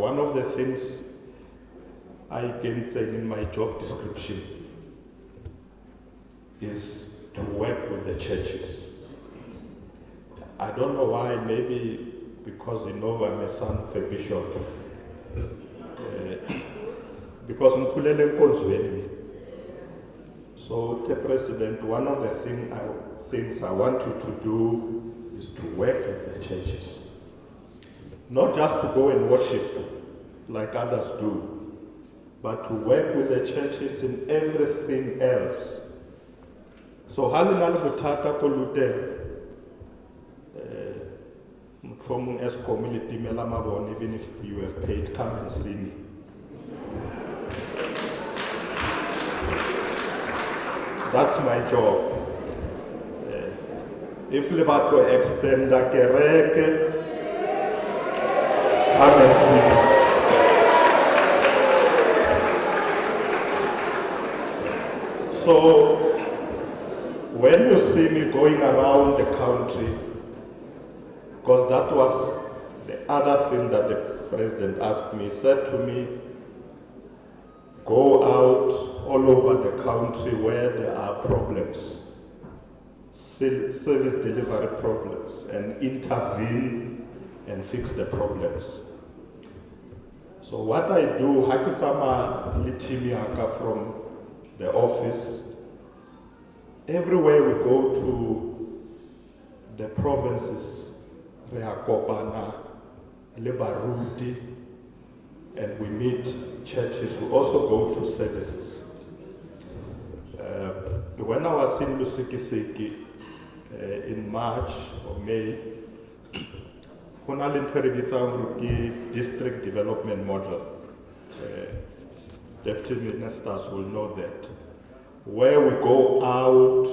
one of the things I can say in my job description is to work with the churches. I don't know why, maybe because I'm a son of a bishop. Because in Kulele, so the President, one of the things I want you to do is to work with the churches. Not just to go and worship like others do, but to work with the churches in everything else. So halinal butata kolute from as community melamabon, even if you have paid, come and see me. That's my job. If Libato extend a kereke, come and see me. So, when you see me going around the country, because that was the other thing that the President asked me, he said to me, go out all over the country where there are problems, service delivery problems, and intervene and fix the problems. So what I do, Hakitsama Litimiaka from the office, everywhere we go to the provinces, Reakopana, Lebaruti, and we meet churches. We also go to services. When I was in Lusikisiki in March or May, district development model. Deputy ministers will know that. Where we go out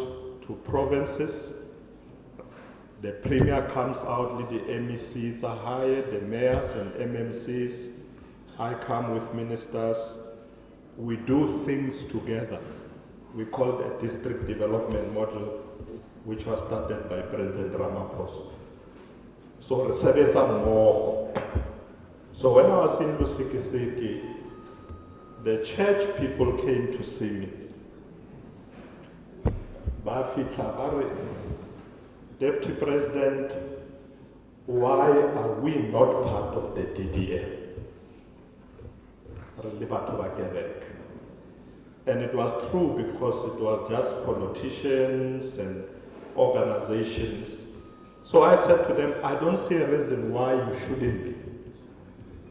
to provinces, the premier comes out, the MECs are hired, the mayors and MMCs. I come with ministers. We do things together. We call it a district development model, which was started by President Ramaphosa. So, so when I was in Lusikisiki, the church people came to see me. Deputy President, why are we not part of the DDM? And it was true because it was just politicians and organizations. So I said to them, I don't see a reason why you shouldn't be.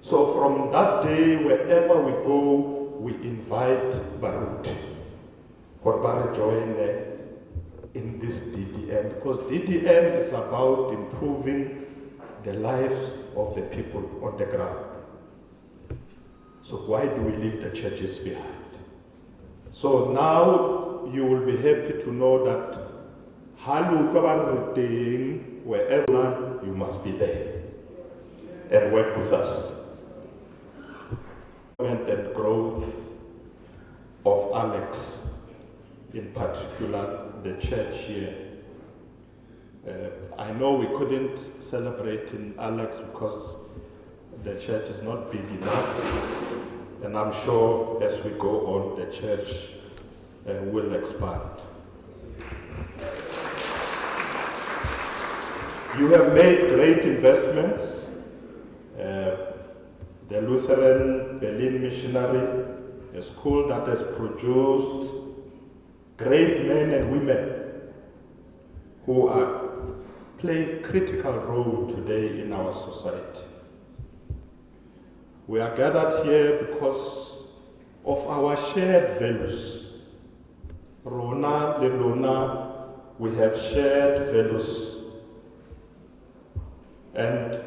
So from that day, wherever we go, we invite Barut for join in this DDM, because DDM is about improving the lives of the people on the ground. So why do we leave the churches behind? So now you will be happy to know that wherever you must be there and work with us. And growth of Alex, in particular the church here. I know we couldn't celebrate in Alex because the church is not big enough, and I'm sure as we go on, the church will expand. You have made great investments. The Lutheran Berlin Missionary, a school that has produced great men and women who are playing a critical role today in our society. We are gathered here because of our shared values. Rona, Lelona, we have shared values. And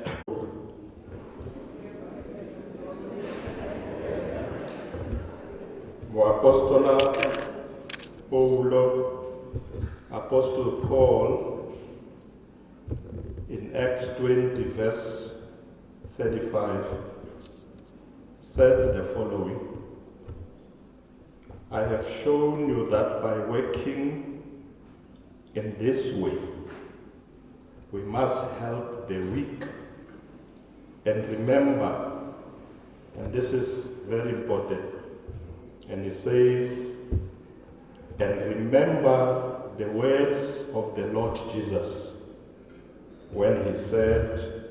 Apostle Paul in Acts 20 verse 35 said the following: I have shown you that by working in this way, we must help the weak and remember And this is very important. And he says, and remember the words of the Lord Jesus when he said,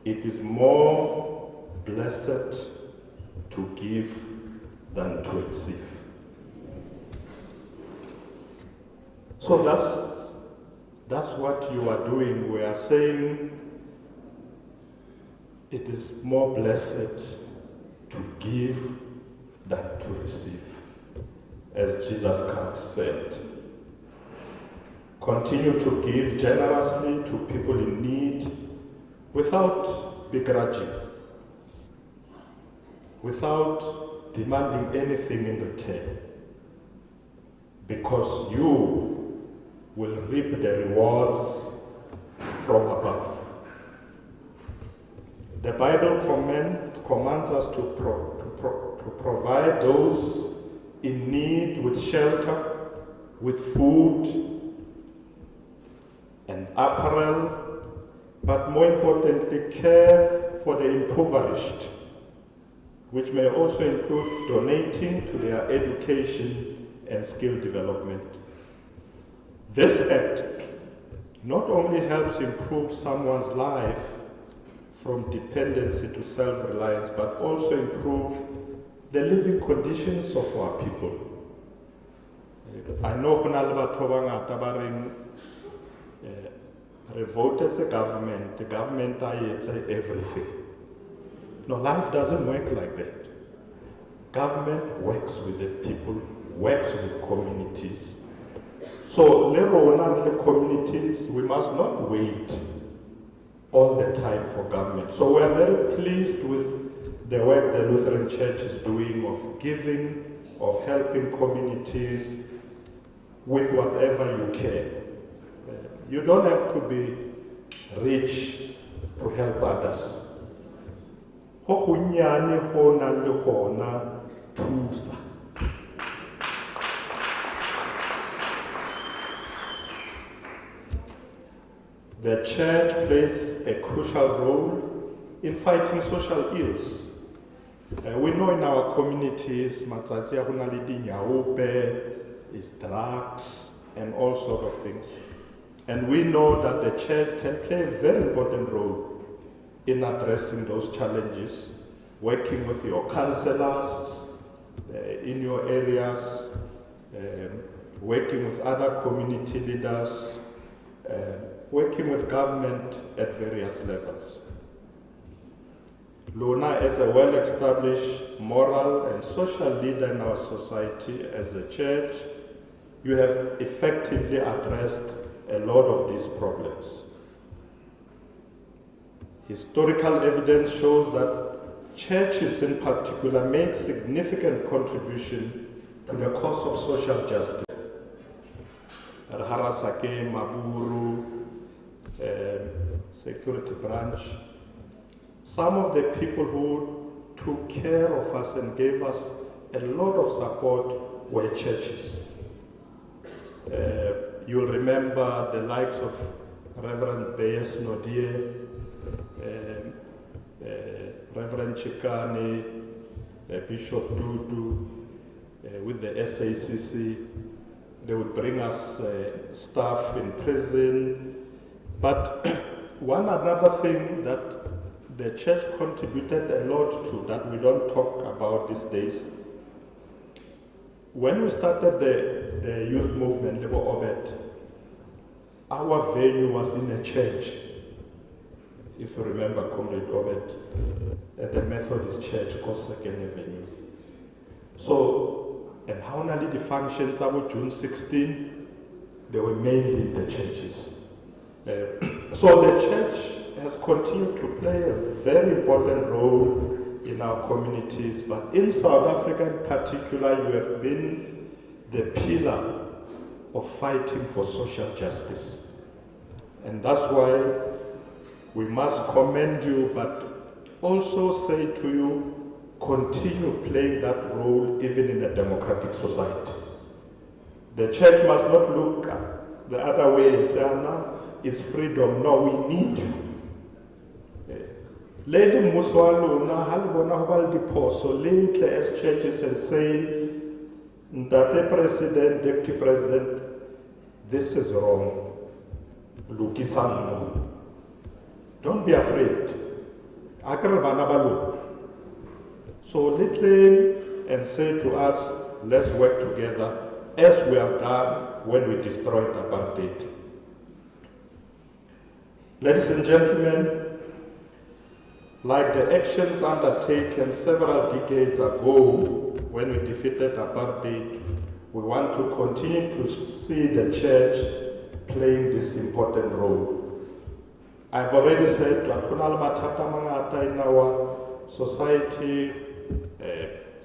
it is more blessed to give than to receive. So that's what you are doing. We are saying it is more blessed to give than to receive, as Jesus Christ said. Continue to give generously to people in need without begrudging, without demanding anything in return, because you will reap the rewards from above. The Bible commands us to provide those in need with shelter, with food and apparel, but more importantly, care for the impoverished, which may also include donating to their education and skill development. This act not only helps improve someone's life from dependency to self-reliance, but also improve the living conditions of our people. I know when voted the government everything. No, life doesn't work like that. Government works with the people, works with communities. So, the communities, we must not wait all the time for government. So we are very pleased with the work the Lutheran Church is doing of giving, of helping communities with whatever you can. You don't have to be rich to help others. The church plays a crucial role in fighting social ills. We know in our communities, is drugs and all sorts of things. And we know that the church can play a very important role in addressing those challenges, working with your counselors in your areas, working with other community leaders, working with government at various levels. Lona, as a well-established moral and social leader in our society as a church, you have effectively addressed a lot of these problems. Historical evidence shows that churches in particular make significant contribution to the cause of social justice. Harasake, Maburu, security branch. Some of the people who took care of us and gave us a lot of support were churches. You'll remember the likes of Reverend Bayes Nodie, Reverend Chikane, Bishop Dudu, with the SACC. They would bring us staff in prison. But one another thing that the church contributed a lot to that we don't talk about these days, when we started the youth movement, Lebo Obed, our venue was in a church. If you remember, Comrade Obed, at the Methodist Church, Second Avenue. So, and how many the functions about June 16, they were mainly in the churches. So the church has continued to play a very important role in our communities, but in South Africa in particular, you have been the pillar of fighting for social justice. And that's why we must commend you, but also say to you, continue playing that role even in a democratic society. The church must not look the other way and say, no, it's freedom. No, we need you. Lady Muswaluna, Halbona Hubal Diposo, lately as churches and say that the president, deputy president, this is wrong. Lukisan. Don't be afraid. So little and say to us, let's work together as we have done when we destroyed apartheid. Ladies and gentlemen, like the actions undertaken several decades ago when we defeated apartheid, we want to continue to see the church playing this important role. I've already said in our society,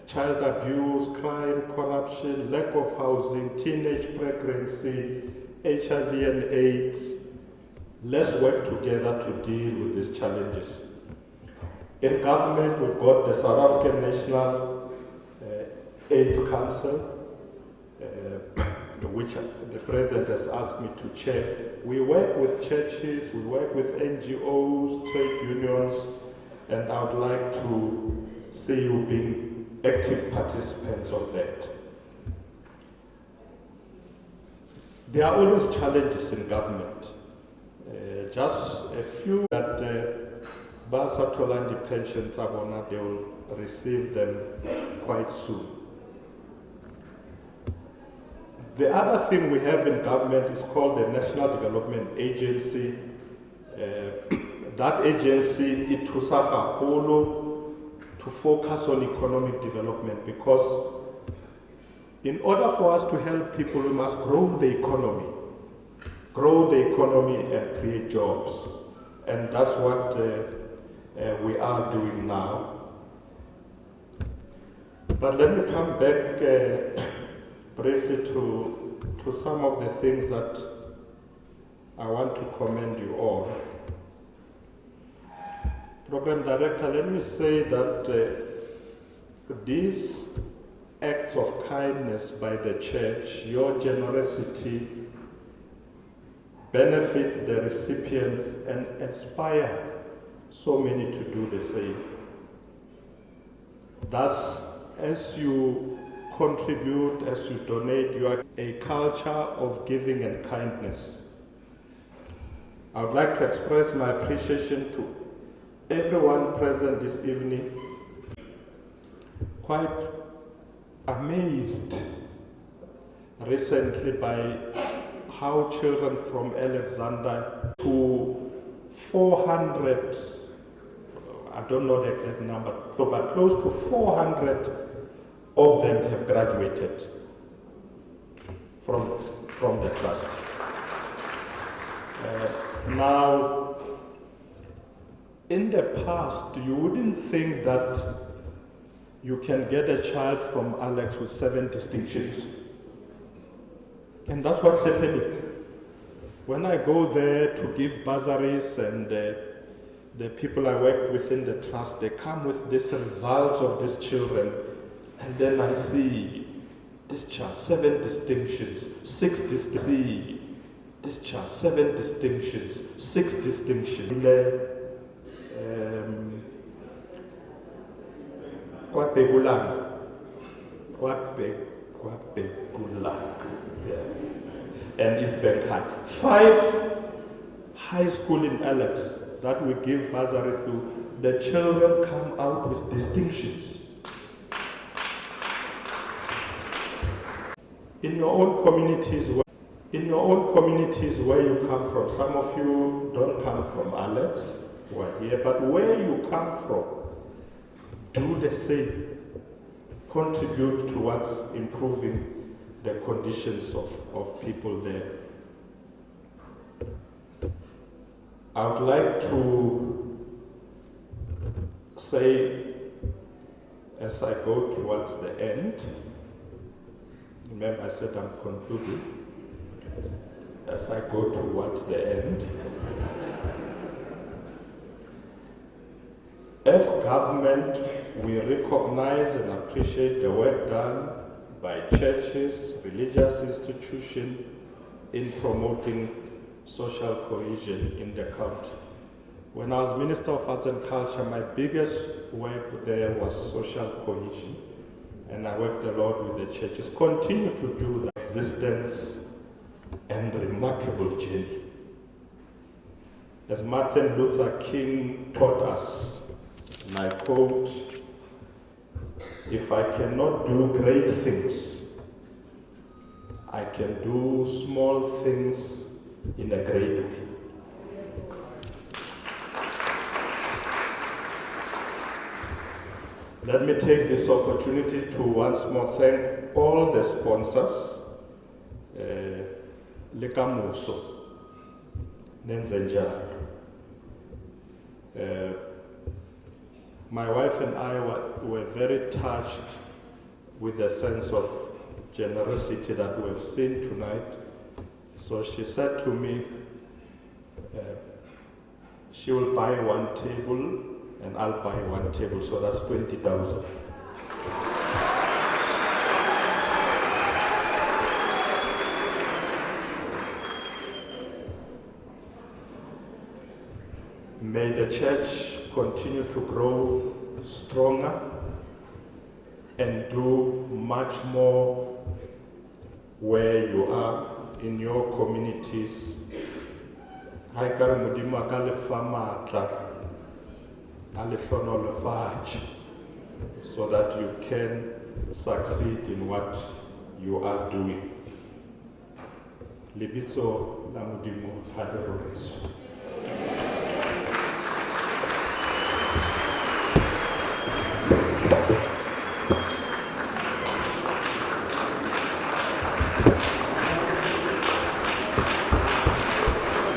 child abuse, crime, corruption, lack of housing, teenage pregnancy, HIV and AIDS. Let's work together to deal with these challenges. In government, we've got the South African National AIDS Council, which the President has asked me to chair. We work with churches, we work with NGOs, trade unions, and I would like to see you being active participants of that. There are always challenges in government. Just a few that Basa Tolandi pensions, they will receive them quite soon. The other thing we have in government is called the National Development Agency. That agency, it was to focus on economic development, because in order for us to help people, we must grow the economy and create jobs. And that's what we are doing now. But let me come back briefly to some of the things that I want to commend you on. Program Director, let me say that these acts of kindness by the church, your generosity, benefit the recipients and inspire so many to do the same. Thus, as you contribute, as you donate, you are a culture of giving and kindness. I would like to express my appreciation to everyone present this evening. Quite amazed recently by how children from Alexandra to 400, I don't know the exact number, but close to 400 of them have graduated from the trust. Now, in the past, you wouldn't think that you can get a child from Alex with 7 distinctions. And that's what's happening. When I go there to give bursaries, and the people I work with in the trust, they come with these results of these children, and then I see this child, 7 distinctions, 6 distinctions, this child, 7 distinctions, 6 distinctions. And East Bank High. 5 high school in Alex that we give bursary to, the children come out with distinctions. In your own communities where you come from, some of you don't come from Alex, who are here, but where you come from, do the same. Contribute towards improving the conditions of people there. I would like to say, as I go towards the end, remember I said I'm concluding, as I go towards the end, as government, we recognize and appreciate the work done by churches, religious institutions in promoting social cohesion in the country. When I was Minister of Arts and Culture, my biggest work there was social cohesion, and I worked a lot with the churches. Continue to do that existence and remarkable journey. As Martin Luther King taught us, and I quote, "If I cannot do great things, I can do small things in a great way." Let me take this opportunity to once more thank all the sponsors, Lekamuso, Nenzenjalo. My wife and I were very touched with the sense of generosity that we've seen tonight. So she said to me, she will buy one table and I'll buy one table, so that's 20,000. May the church continue to grow stronger and do much more where you are in your communities. So that you can succeed in what you are doing. Libitso la Modimo ha re roreso.